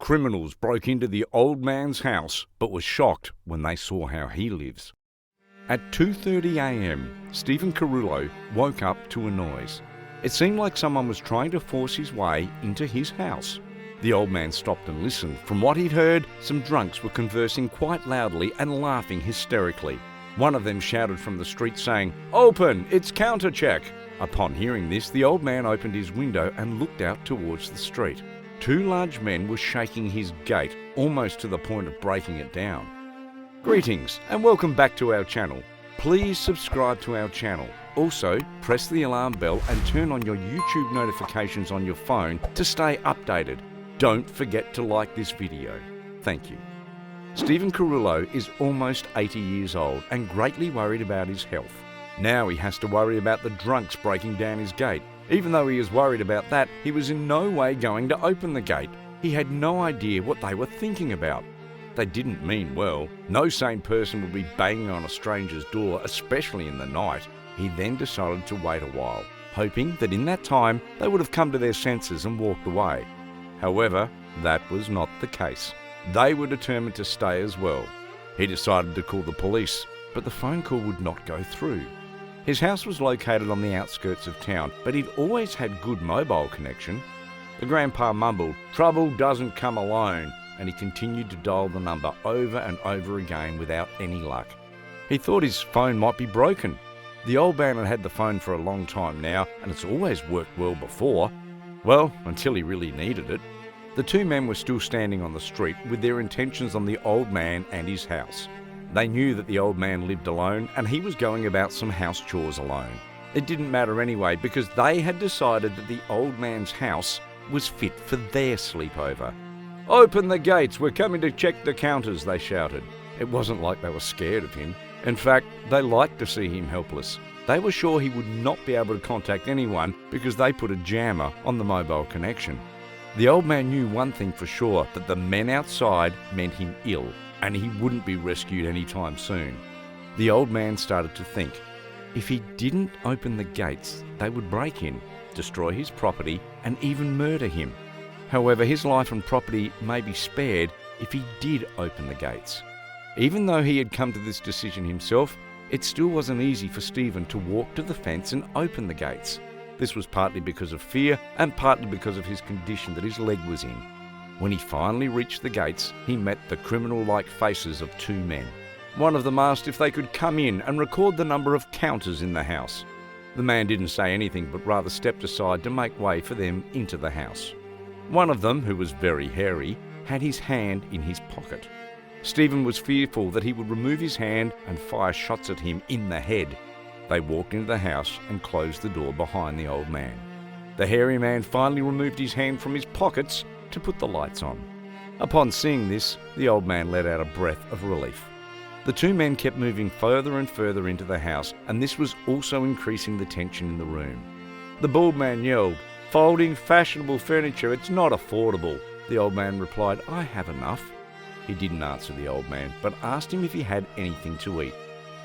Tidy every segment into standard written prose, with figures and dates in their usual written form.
Criminals broke into the old man's house but were shocked when they saw how he lives. At 2:30 a.m, Stephan Carulo woke up to a noise. It seemed like someone was trying to force his way into his house. The old man stopped and listened. From what he'd heard, some drunks were conversing quite loudly and laughing hysterically. One of them shouted from the street saying, "Open, it's counter-check." Upon hearing this, the old man opened his window and looked out towards the street. Two large men were shaking his gate, almost to the point of breaking it down. Greetings and welcome back to our channel. Please subscribe to our channel. Also, press the alarm bell and turn on your YouTube notifications on your phone to stay updated. Don't forget to like this video. Thank you. Stephan Carulo is almost 80 years old and greatly worried about his health. Now he has to worry about the drunks breaking down his gate. Even though he is worried about that, he was in no way going to open the gate. He had no idea what they were thinking about. They didn't mean well. No sane person would be banging on a stranger's door, especially in the night. He then decided to wait a while, hoping that in that time they would have come to their senses and walked away. However, that was not the case. They were determined to stay as well. He decided to call the police, but the phone call would not go through. His house was located on the outskirts of town, but he'd always had good mobile connection. The grandpa mumbled, "Trouble doesn't come alone," and he continued to dial the number over and over again without any luck. He thought his phone might be broken. The old man had had the phone for a long time now, and it's always worked well before. Well, until he really needed it. The two men were still standing on the street with their intentions on the old man and his house. They knew that the old man lived alone and he was going about some house chores alone. It didn't matter anyway because they had decided that the old man's house was fit for their sleepover. "Open the gates, we're coming to check the counters," they shouted. It wasn't like they were scared of him. In fact, they liked to see him helpless. They were sure he would not be able to contact anyone because they put a jammer on the mobile connection. The old man knew one thing for sure, that the men outside meant him ill, and he wouldn't be rescued anytime soon. The old man started to think, if he didn't open the gates, they would break in, destroy his property, and even murder him. However, his life and property may be spared if he did open the gates. Even though he had come to this decision himself, it still wasn't easy for Stephan to walk to the fence and open the gates. This was partly because of fear and partly because of his condition that his leg was in. When he finally reached the gates, he met the criminal-like faces of two men. One of them asked if they could come in and record the number of counters in the house. The man didn't say anything but rather stepped aside to make way for them into the house. One of them, who was very hairy, had his hand in his pocket. Stephan was fearful that he would remove his hand and fire shots at him in the head. They walked into the house and closed the door behind the old man. The hairy man finally removed his hand from his pockets to put the lights on. Upon seeing this, the old man let out a breath of relief. The two men kept moving further and further into the house, and this was also increasing the tension in the room. The bald man yelled, "Folding fashionable furniture, it's not affordable." The old man replied, "I have enough." He didn't answer the old man, but asked him if he had anything to eat.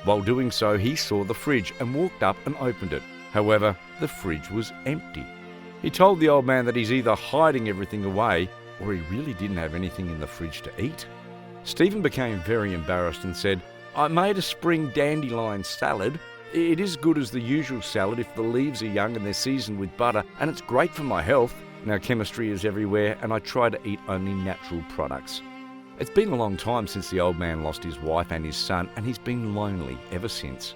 While doing so, he saw the fridge and walked up and opened it. However, the fridge was empty. He told the old man that he's either hiding everything away or he really didn't have anything in the fridge to eat. Stephan became very embarrassed and said, "I made a spring dandelion salad. It is good as the usual salad if the leaves are young and they're seasoned with butter, and it's great for my health. Now chemistry is everywhere and I try to eat only natural products." It's been a long time since the old man lost his wife and his son, and he's been lonely ever since.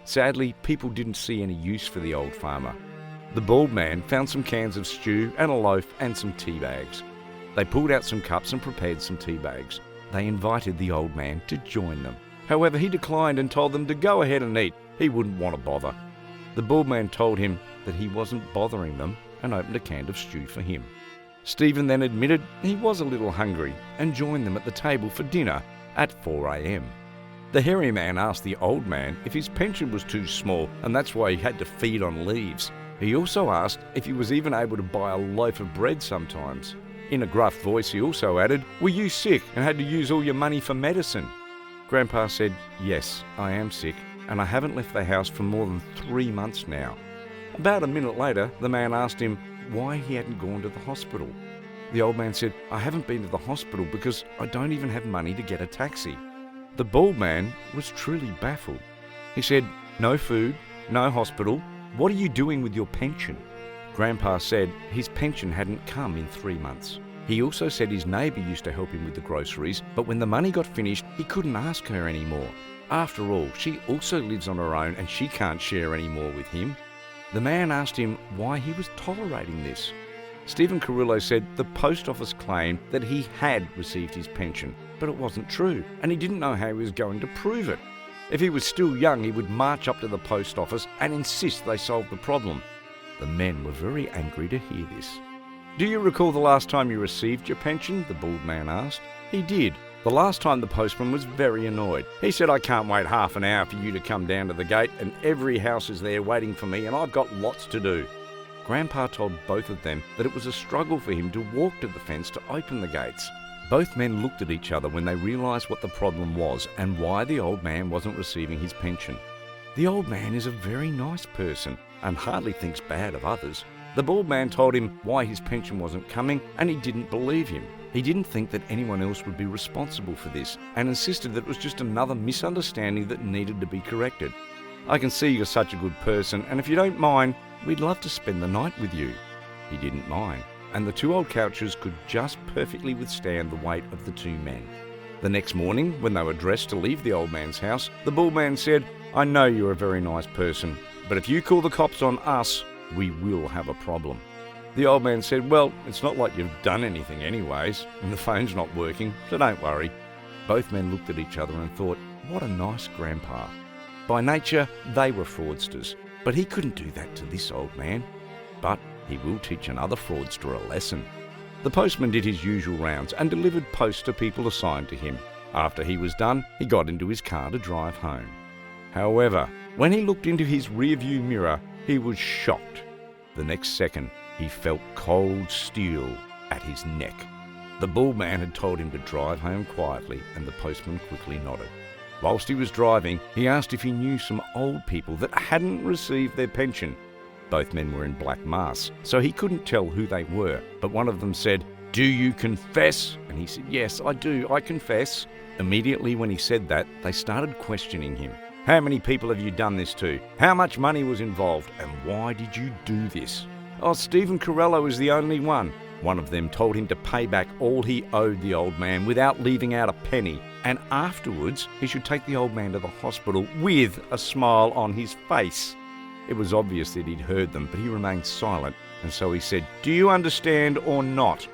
Sadly, people didn't see any use for the old farmer. The bald man found some cans of stew and a loaf and some tea bags. They pulled out some cups and prepared some tea bags. They invited the old man to join them. However, he declined and told them to go ahead and eat. He wouldn't want to bother. The bald man told him that he wasn't bothering them and opened a can of stew for him. Stephan then admitted he was a little hungry and joined them at the table for dinner at 4 a.m. The hairy man asked the old man if his pension was too small and that's why he had to feed on leaves. He also asked if he was even able to buy a loaf of bread sometimes. In a gruff voice, he also added, "Were you sick and had to use all your money for medicine?" Grandpa said, "Yes, I am sick and I haven't left the house for more than 3 months now." About a minute later, the man asked him why he hadn't gone to the hospital. The old man said, "I haven't been to the hospital because I don't even have money to get a taxi." The bald man was truly baffled. He said, "No food, no hospital. What are you doing with your pension?" Grandpa said his pension hadn't come in 3 months. He also said his neighbour used to help him with the groceries, but when the money got finished, he couldn't ask her anymore. After all, she also lives on her own and she can't share any more with him. The man asked him why he was tolerating this. Stephan Carulo said the post office claimed that he had received his pension, but it wasn't true, and he didn't know how he was going to prove it. If he was still young, he would march up to the post office and insist they solve the problem. The men were very angry to hear this. "Do you recall the last time you received your pension?" the bald man asked. He did. The last time the postman was very annoyed. He said, "I can't wait half an hour for you to come down to the gate, and every house is there waiting for me and I've got lots to do." Grandpa told both of them that it was a struggle for him to walk to the fence to open the gates. Both men looked at each other when they realised what the problem was and why the old man wasn't receiving his pension. The old man is a very nice person and hardly thinks bad of others. The bald man told him why his pension wasn't coming, and he didn't believe him. He didn't think that anyone else would be responsible for this and insisted that it was just another misunderstanding that needed to be corrected. "I can see you're such a good person, and if you don't mind, we'd love to spend the night with you." He didn't mind, and the 2 old couches could just perfectly withstand the weight of the 2 men. The next morning, when they were dressed to leave the old man's house, the bald man said, "I know you're a very nice person, but if you call the cops on us, we will have a problem." The old man said, "Well, it's not like you've done anything anyways, and the phone's not working, so don't worry." Both men looked at each other and thought, what a nice grandpa. By nature, they were fraudsters, but he couldn't do that to this old man. But he will teach another fraudster a lesson. The postman did his usual rounds and delivered post to people assigned to him. After he was done, he got into his car to drive home. However, when he looked into his rearview mirror, he was shocked. The next second, he felt cold steel at his neck. The bald man had told him to drive home quietly, and the postman quickly nodded. Whilst he was driving, he asked if he knew some old people that hadn't received their pension. Both men were in black masks, so he couldn't tell who they were, but one of them said, "Do you confess?" And he said, "Yes, I do, I confess." Immediately when he said that, they started questioning him. "How many people have you done this to? How much money was involved? And why did you do this?" "Oh, Stephan Carulo is the only one." One of them told him to pay back all he owed the old man without leaving out a penny, and afterwards he should take the old man to the hospital with a smile on his face. It was obvious that he'd heard them, but he remained silent, and so he said, "Do you understand or not?"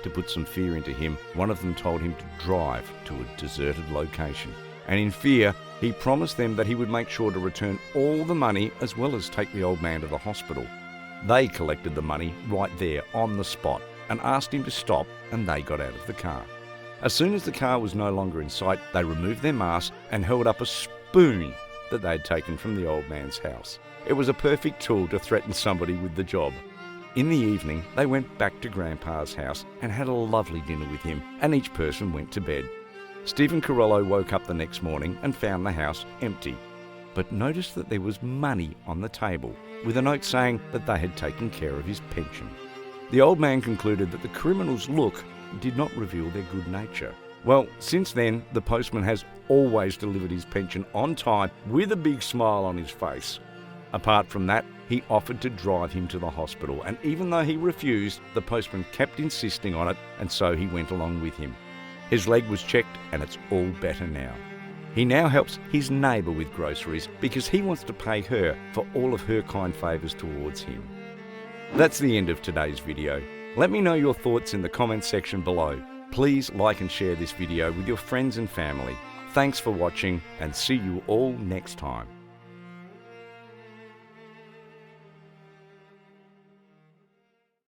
To put some fear into him, one of them told him to drive to a deserted location, and in fear, he promised them that he would make sure to return all the money as well as take the old man to the hospital. They collected the money right there on the spot and asked him to stop, and they got out of the car. As soon as the car was no longer in sight, they removed their masks and held up a spoon that they had taken from the old man's house. It was a perfect tool to threaten somebody with the job. In the evening, they went back to Grandpa's house and had a lovely dinner with him, and each person went to bed. Stephan Carulo woke up the next morning and found the house empty, but noticed that there was money on the table, with a note saying that they had taken care of his pension. The old man concluded that the criminal's look did not reveal their good nature. Well, since then, the postman has always delivered his pension on time with a big smile on his face. Apart from that, he offered to drive him to the hospital, and even though he refused, the postman kept insisting on it, and so he went along with him. His leg was checked, and it's all better now. He now helps his neighbour with groceries because he wants to pay her for all of her kind favours towards him. That's the end of today's video. Let me know your thoughts in the comments section below. Please like and share this video with your friends and family. Thanks for watching, and see you all next time.